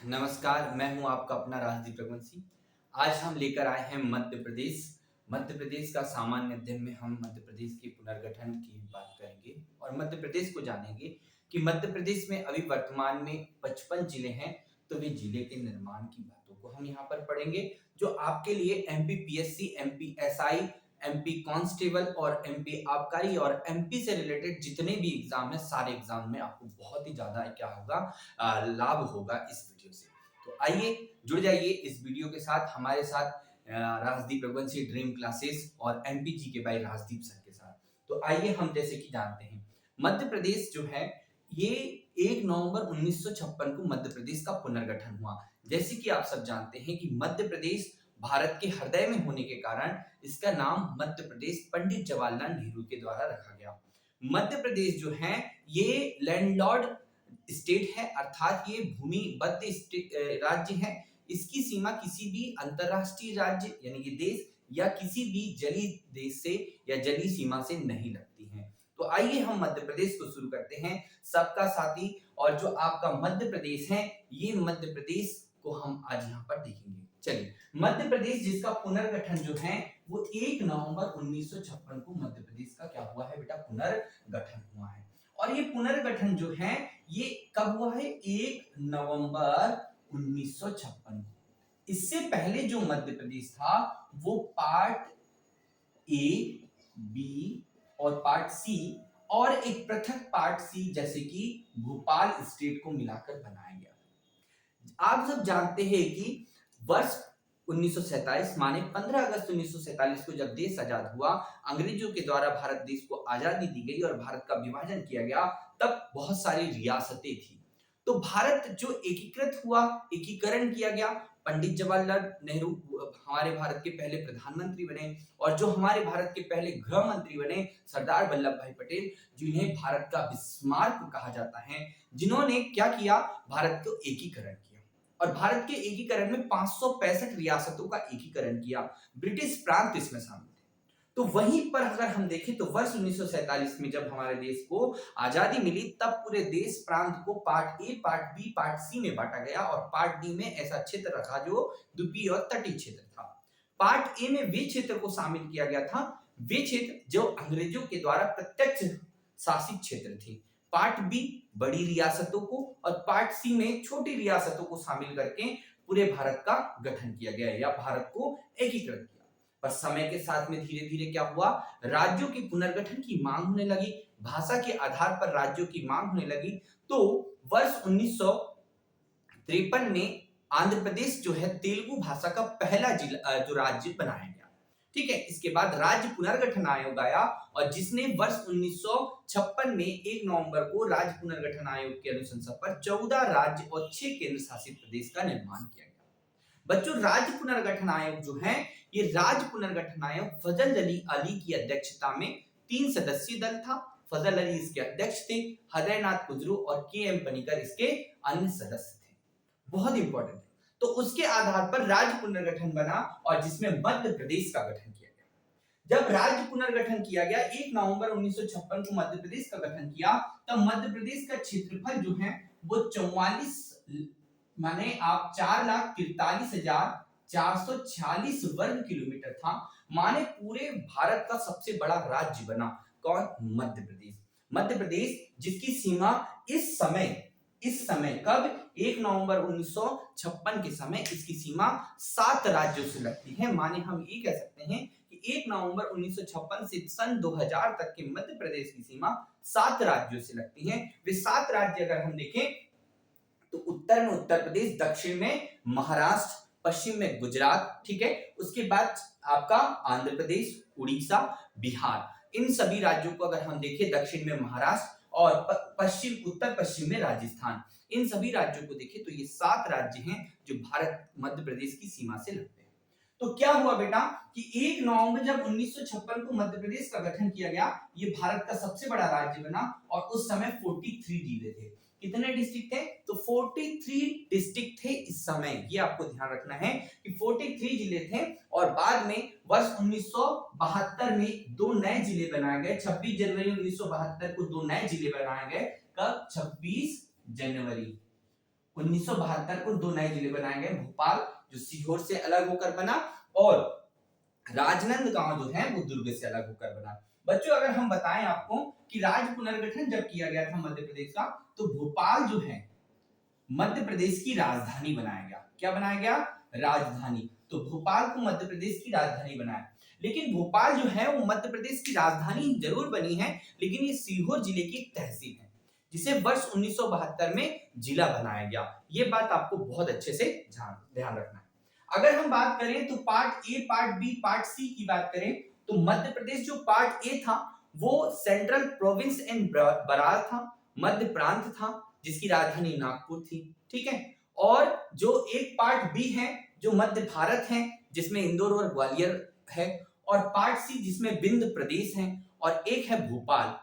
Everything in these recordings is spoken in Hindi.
नमस्कार, मैं हूं आपका अपना राजदीप रघुवंशी। आज हम लेकर आए हैं मध्य प्रदेश। मध्य प्रदेश का सामान्य अध्ययन में हम मध्य प्रदेश के पुनर्गठन की बात करेंगे और मध्य प्रदेश को जानेंगे कि मध्य प्रदेश में अभी वर्तमान में 55 जिले हैं। तो वे जिले के निर्माण की बातों को हम यहाँ पर पढ़ेंगे, जो आपके लिए एमपीपीएससी, एमपीएसआई, एमपी कांस्टेबल और एमपी आबकारी और एमपी से रिलेटेड जितने भी एग्जाम है, सारे एग्जाम में आपको बहुत ही ज्यादा क्या होगा, लाभ होगा इस वीडियो से। तो आइए जुड़ जाइए इस वीडियो के साथ, हमारे साथ राजदीप रघुवंशी ड्रीम क्लासेस और एमपीजी के भाई राजदीप सर के साथ। तो आइए हम जैसे कि जानते हैं, मध्य प्रदेश जो है ये 1 नवंबर 1956 को मध्य प्रदेश का पुनर्गठन हुआ। जैसे कि आप सब जानते हैं कि मध्य प्रदेश भारत के हृदय में होने के कारण इसका नाम मध्य प्रदेश पंडित जवाहरलाल नेहरू के द्वारा रखा गया। मध्य प्रदेश जो है ये लैंडलॉर्ड स्टेट है, अर्थात ये भूमिबद्ध राज्य है। इसकी सीमा किसी भी अंतरराष्ट्रीय राज्य यानी कि देश या किसी भी जलीय देश से या जलीय सीमा से नहीं लगती है। तो आइए हम मध्य प्रदेश को शुरू करते हैं, सबका साथी। और जो आपका मध्य प्रदेश है, ये मध्य प्रदेश को हम आज यहाँ पर देखेंगे। चलिए, मध्य प्रदेश जिसका पुनर्गठन जो है वो 1 नवंबर 1956 को मध्य प्रदेश का क्या हुआ है बेटा, पुनर्गठन हुआ है। और ये पुनर्गठन जो है ये कब हुआ है, 1 नवंबर 1956। इससे पहले जो मध्य प्रदेश था वो पार्ट ए, बी और पार्ट सी और एक पृथक पार्ट सी जैसे कि भोपाल स्टेट को मिलाकर बनाया गया। आप सब जानते हैं कि वर्ष 1947 माने 15 अगस्त 1947 को जब देश आजाद हुआ, अंग्रेजों के द्वारा भारत देश को आजादी दी गई और भारत का विभाजन किया गया, तब बहुत सारी रियासतें थी। तो भारत जो एकीकृत हुआ, एकीकरण किया गया। पंडित जवाहरलाल नेहरू हमारे भारत के पहले प्रधानमंत्री बने और जो हमारे भारत के पहले गृह मंत्री बने सरदार वल्लभ भाई पटेल, जिन्हें भारत का बिस्मार्क कहा जाता है, जिन्होंने क्या किया, भारत को एकीकरण किया। और भारत के एकीकरण में 565 रियासतों का एकीकरण किया। ब्रिटिश प्रांत इसमें शामिल थे। तो वहीं पर अगर हम देखें तो वर्ष 1947 में जब हमारे देश को आजादी मिली, तब पूरे देश प्रांत को part A, part B, part C में बांटा गया और पार्ट डी में ऐसा क्षेत्र रखा जो द्वीपीय और तटीय क्षेत्र था। पार्ट ए में वे क्षेत्र को शामिल किया गया था, वे क्षेत्र जो अंग्रेजों के द्वारा प्रत्यक्ष शासित क्षेत्र थे। पार्ट बी बड़ी रियासतों को और पार्ट सी में छोटी रियासतों को शामिल करके पूरे भारत का गठन किया गया या भारत को एकीकृत किया। पर समय के साथ में धीरे धीरे क्या हुआ, राज्यों के पुनर्गठन की मांग होने लगी, भाषा के आधार पर राज्यों की मांग होने लगी। तो वर्ष 1953 में आंध्र प्रदेश जो है तेलुगु भाषा का पहला जिला जो राज्य बनाया गया। ठीक है, इसके बाद राज्य पुनर्गठन आयोग आया और जिसने वर्ष 1956 में 1 नवंबर को राज्य पुनर्गठन आयोग के अनुशंसा पर 14 राज्य और 6 केंद्र शासित प्रदेश का निर्माण किया गया। बच्चों, राज्य पुनर्गठन आयोग जो है, ये राज्य पुनर्गठन आयोग फजल अली की अध्यक्षता में 3 सदस्यीय दल था। फजल अली इसके अध्यक्ष थे, हृदयनाथ कुजरू और के एम पनिकर इसके अन्य सदस्य थे। बहुत इंपॉर्टेंट है। तो उसके आधार पर राज्य पुनर्गठन बना और जिसमें मध्य प्रदेश का गठन किया गया। जब राज्य पुनर्गठन किया गया 1 नवंबर 1956 को मध्य प्रदेश का गठन किया, तब मध्य प्रदेश का क्षेत्रफल जो है वो 44 माने आप 4,43,446 वर्ग किलोमीटर था। माने पूरे भारत का सबसे बड़ा राज्य बना कौन, मध्य प्रदेश। मध्य प्रदेश जिसकी सीमा इस समय कब, 1 नवंबर 1956 के समय इसकी सीमा 7 राज्यों से लगती है। माने हम ये कह सकते हैं कि 1 नवंबर 1956 से सन 2000 तक के मध्य प्रदेश की सीमा 7 राज्यों से लगती है। वे 7 राज्य अगर हम देखें तो उत्तर में उत्तर प्रदेश, दक्षिण में महाराष्ट्र, पश्चिम में गुजरात, ठीक है, उसके बाद आपका आंध्र प्रदेश, उड़ीसा, बिहार। इन सभी राज्यों को अगर हम देखें, दक्षिण में महाराष्ट्र और उत्तर पश्चिम में राजस्थान, इन सभी राज्यों को देखें तो ये 7 राज्य हैं जो भारत मध्य प्रदेश की सीमा से लगते हैं। तो क्या हुआ बेटा कि 1 नवंबर जब 1956 को मध्य प्रदेश का गठन किया गया, ये भारत का सबसे बड़ा राज्य बना और उस समय 43 जिले थे। कितने डिस्ट्रिक्ट थे, तो 43 डिस्ट्रिक्ट थे इस समय। ये आपको ध्यान रखना है कि 43 जिले थे और बाद में वर्ष 1972 में 2 नए जिले बनाए गए। 26 जनवरी 1972 को 2 नए जिले बनाए गए। कब, 26 जनवरी 1972 को 2 नए जिले बनाए गए, भोपाल जो सीहोर से अलग होकर बना और राजनांदगांव जो है वो दुर्ग से अलग होकर बना। बच्चों अगर हम बताएं आपको कि राज्य पुनर्गठन जब किया गया था मध्य प्रदेश का, तो भोपाल जो है मध्य प्रदेश की राजधानी बनाया गया। क्या बनाया गया? राजधानी। तो भोपाल को मध्य प्रदेश की राजधानी बनाया। लेकिन भोपाल जो है वो मध्य प्रदेश की राजधानी जरूर बनी है, लेकिन ये सीहोर जिले की एक तहसील है जिसे वर्ष 1972 में जिला बनाया गया। ये बात आपको बहुत अच्छे से ध्यान रखना है। अगर हम बात करें तो part A, part B, part C की बात करें तो मध्य प्रदेश जो पार्ट ए था वो सेंट्रल प्रोविंस एंड बरार था, मध्य प्रांत था जिसकी राजधानी नागपुर थी। ठीक है। और जो एक पार्ट बी है जो मध्य भारत है जिसमें इंदौर और ग्वालियर है, और पार्ट सी जिसमें विंध्य प्रदेश है, और एक है भोपाल।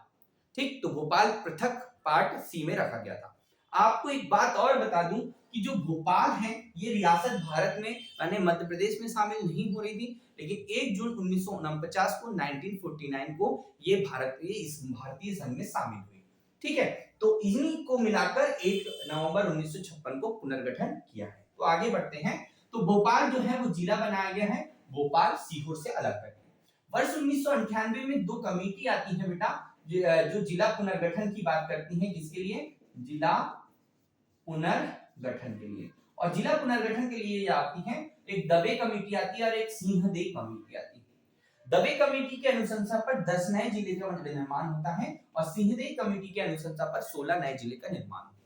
ठीक, तो भोपाल पृथक पार्ट सी में रखा गया था। आपको एक बात और बता दूं कि जो भोपाल है ये रियासत भारत में यानी मध्य प्रदेश में शामिल नहीं हो रही थी, लेकिन 1 जून 1949 को 1949 को ये भारतीय संघ में शामिल हुई। ठीक है। तो इन्हीं को मिलाकर 1 नवंबर 1956 को पुनर्गठन किया है। तो आगे बढ़ते हैं। तो भोपाल जो है वो जिला बनाया गया है, भोपाल सीहोर से अलग करके। वर्ष 1998 में 2 कमेटी आती है बेटा जो जिला पुनर्गठन की बात करती हैं, जिसके लिए जिला पुनर्गठन के लिए। और जिला पुनर्गठन के लिए ये आती हैं, एक दबे कमेटी आती है और एक सिंहदेव कमेटी आती है। दबे कमेटी के अनुशंसा पर 10 नए जिले का निर्माण होता है और सिंहदेव कमेटी के अनुशंसा पर 16 नए जिले का निर्माण होता है।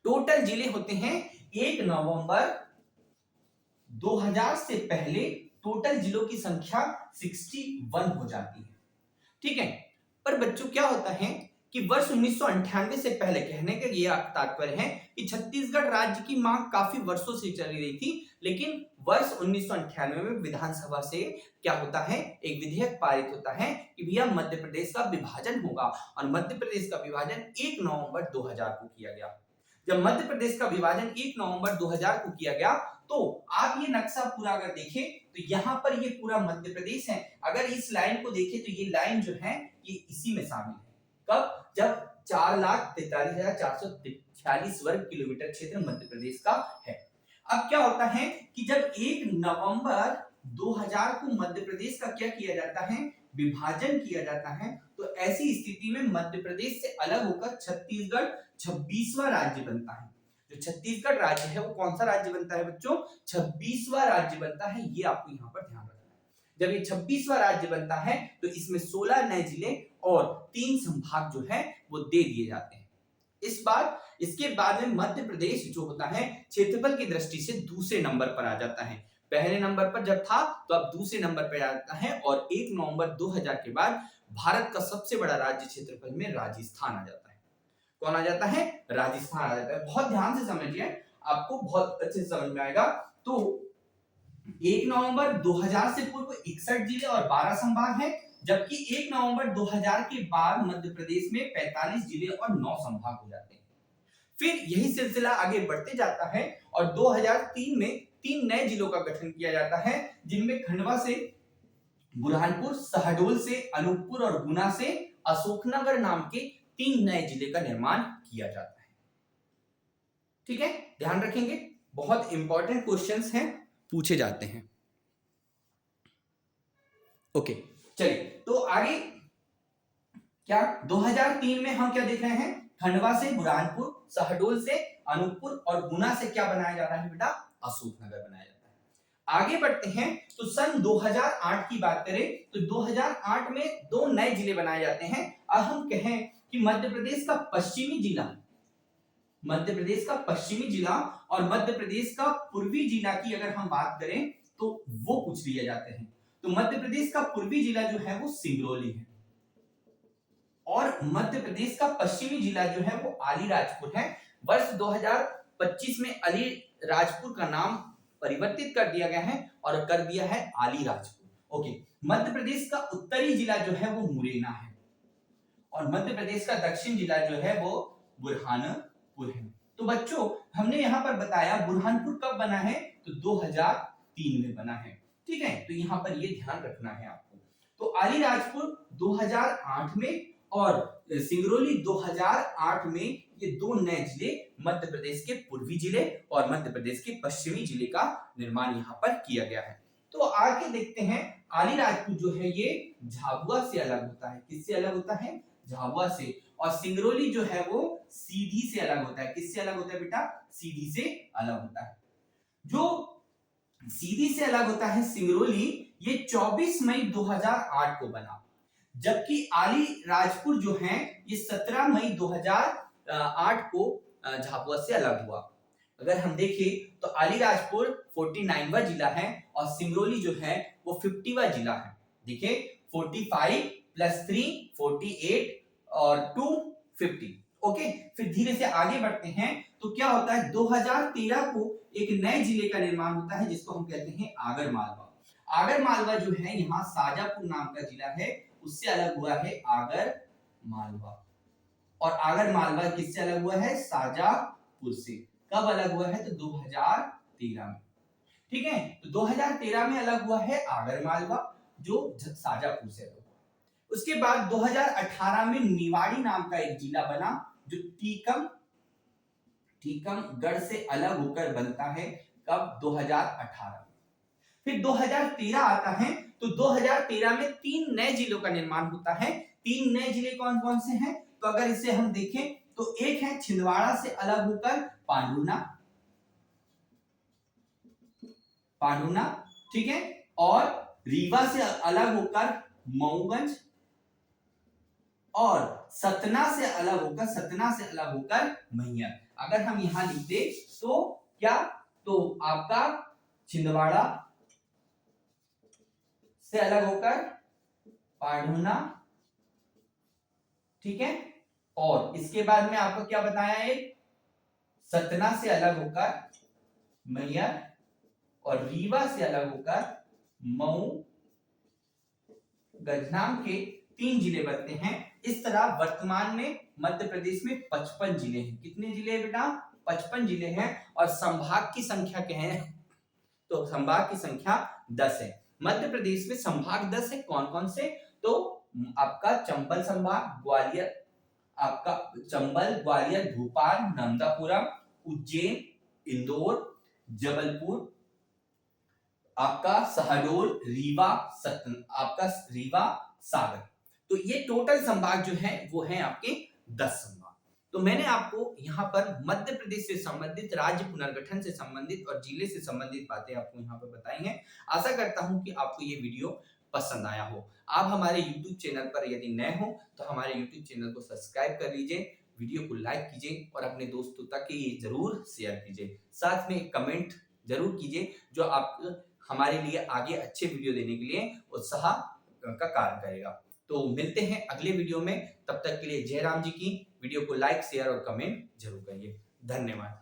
टोटल जिले होते हैं 1 नवंबर 2000 से पहले टोटल जिलों की संख्या 61 हो जाती है। ठीक है। पर बच्चों क्या होता है कि वर्ष 1998 से पहले, कहने का ये तात्पर्य है कि छत्तीसगढ़ राज्य की मांग काफी वर्षों से चली रही थी, लेकिन वर्ष 1998 में विधानसभा से क्या होता है, एक विधेयक पारित होता है कि भैया मध्य प्रदेश का विभाजन होगा, और मध्य प्रदेश का विभाजन 1 नवंबर 2000 को किया गया। जब मध्य प्रदेश का विभाजन 1 नवंबर 2000 को किया गया, तो आप ये नक्शा पूरा अगर देखें तो यहाँ पर ये पूरा मध्य प्रदेश है। अगर इस लाइन को देखें तो ये लाइन जो है ये इसी में शामिल है। कब? जब 4,43,446 वर्ग किलोमीटर क्षेत्र मध्य प्रदेश का है। अब क्या होता है कि जब 1 नवंबर 2000 को मध्य प्रदेश का क्या किया जाता है, विभाजन किया जाता है, तो ऐसी स्थिति में मध्य प्रदेश से अलग होकर छत्तीसगढ़ 26वां राज्य बनता है। जो छत्तीसगढ़ राज्य है वो कौन सा राज्य बनता है बच्चों? 26वां राज्य बनता है। ये आपको यहाँ पर ध्यान रखना है। जब ये 26वां राज्य बनता है तो इसमें 16 नए जिले और 3 संभाग जो है वो दे दिए जाते हैं। इसके बाद में मध्य प्रदेश जो होता है क्षेत्रफल की दृष्टि से दूसरे नंबर पर आ जाता है। पहले नंबर पर जब था तो अब दूसरे नंबर पर आता है, और 1 नवंबर 2000 के बाद भारत का सबसे बड़ा राज्य क्षेत्रफल में राजस्थान आ जाता है। कौन आ जाता है? राजस्थान आ जाता है। बहुत ध्यान से समझिए, आपको बहुत अच्छे से समझ में आएगा। तो 1 नवंबर 2000 से पूर्व 61 जिले और 12 संभाग हैं, जबकि 1 नवंबर 2000 के बाद मध्य प्रदेश में 45 जिले और 9 संभाग हो जाते हैं। फिर यही सिलसिला आगे बढ़ते जाता है और 2003 में 3 नए जिलों का गठन किया जाता है, जिनमें खंडवा से, बुरहानपुर, शहडोल से, अनूपपुर और गुना से अशोकनगर नाम के 3 नए जिले का निर्माण किया जाता है। ठीक है, ध्यान रखेंगे, बहुत इंपॉर्टेंट क्वेश्चंस हैं, पूछे जाते हैं। ओके, चलिए तो आगे क्या 2003 में हम क्या देख रहे हैं, खंडवा से बुरहानपुर, शहडोल से अनूपपुर और गुना से क्या बनाया जा रहा है बेटा, अशोकनगर बनाया जाता है। आगे बढ़ते हैं तो सन 2008 की बात करें तो 2008 में 2 नए जिले बनाए जाते हैं। अब हम कहें कि मध्य प्रदेश का पश्चिमी जिला, मध्य प्रदेश का पश्चिमी जिला और मध्य प्रदेश का पूर्वी जिला की अगर हम बात करें तो वो पूछ लिए जाते हैं। तो मध्य प्रदेश का पूर्वी जिला जो है वो सिंगरौली है, और मध्य प्रदेश का पश्चिमी जिला जो है वो अलीराजपुर है। वर्ष 2025 में अलीराजपुर का नाम परिवर्तित कर दिया गया है और कर दिया है अलीराजपुर। ओके, मध्य प्रदेश का उत्तरी जिला जो है वो मुरैना है, और मध्य प्रदेश का दक्षिण जिला जो है वो बुरहानपुर है। तो बच्चों हमने यहाँ पर बताया बुरहानपुर कब बना है, तो 2003 में बना है। ठीक है, तो यहाँ पर ये ध्यान रखना है आपको। तो अलीराजपुर 2008 में और सिंगरौली 2008 में ये दो नए जिले मध्य प्रदेश के पूर्वी जिले और मध्य प्रदेश के पश्चिमी जिले का निर्माण यहाँ पर किया गया है। तो आगे देखते हैं, अलीराजपुर जो है ये झाबुआ से अलग होता है। किससे अलग होता है? झाबुआ से। और सिंगरौली जो है वो सीधी से अलग होता है। किससे अलग होता है बेटा? सीधी से अलग होता है। जो सीधी से अलग होता है सिंगरौली, ये 24 मई 2008 को बना, जबकि अलीराजपुर जो है ये 17 मई 2008 को झाबुआ से अलग हुआ। अगर हम देखें तो अलीराजपुर 49वां जिला है और सिंगरौली जो है वो 50वां जिला है। देखिए 45 + 3 48 और 2 50। ओके, फिर धीरे से आगे बढ़ते हैं तो क्या होता है, 2013 को एक नए जिले का निर्माण होता है जिसको हम कहते हैं आगर मालवा। आगर मालवा जो है यहाँ शाजापुर नाम का जिला है, उससे अलग हुआ है आगर मालवा। और आगर मालवा किससे अलग हुआ है? शाजापुर से। कब अलग हुआ है? तो 2013 में। ठीक है, तो 2013 में अलग हुआ है आगर मालवा जो शाजापुर से अलग हुआ। उसके बाद 2018 में निवाड़ी नाम का एक जिला बना जो टीकमगढ़ से अलग होकर बनता है। कब? 2018 में। फिर 2013 आता है तो 2013 में 3 नए जिलों का निर्माण होता है। 3 नए जिले कौन कौन से हैं? तो अगर इसे हम देखें तो एक है छिंदवाड़ा से अलग होकर पांडुना, ठीक है, और रीवा से अलग होकर मऊगंज, और सतना से अलग होकर मैहर। अगर हम यहां लिखते तो क्या, तो आपका छिंदवाड़ा से अलग होकर पांढुना, ठीक है, और इसके बाद में आपको क्या बताया है, सतना से अलग होकर मैहर और रीवा से अलग होकर मऊ गंजनाम के 3 जिले बनते हैं। इस तरह वर्तमान में मध्य प्रदेश में 55 जिले हैं। कितने जिले हैं बेटा? 55 जिले हैं। और संभाग की संख्या क्या है? तो संभाग की संख्या 10 है। मध्य प्रदेश में संभाग 10 है। कौन कौन से? तो आपका चंबल संभाग, ग्वालियर, आपका चंबल, ग्वालियर, भोपाल, नर्मदापुरम, उज्जैन, इंदौर, जबलपुर, आपका शहडोल, आपका रीवा, सागर। तो ये टोटल संभाग जो है वो है आपके 10 संभाग। तो मैंने आपको यहाँ पर मध्य प्रदेश से संबंधित, राज्य पुनर्गठन से संबंधित और जिले से संबंधित बातें आपको यहाँ पर बताई हैं। आशा करता हूँ कि आपको ये वीडियो पसंद आया हो। आप हमारे YouTube चैनल पर यदि नए हो तो हमारे YouTube चैनल को सब्सक्राइब कर लीजिए, वीडियो को लाइक कीजिए और अपने दोस्तों तक ये जरूर शेयर कीजिए। साथ में कमेंट जरूर कीजिए जो आप हमारे लिए आगे अच्छे वीडियो देने के लिए उत्साह का कार्य करेगा। तो मिलते हैं अगले वीडियो में, तब तक के लिए जय राम जी की। वीडियो को लाइक, शेयर और कमेंट जरूर करिए। धन्यवाद।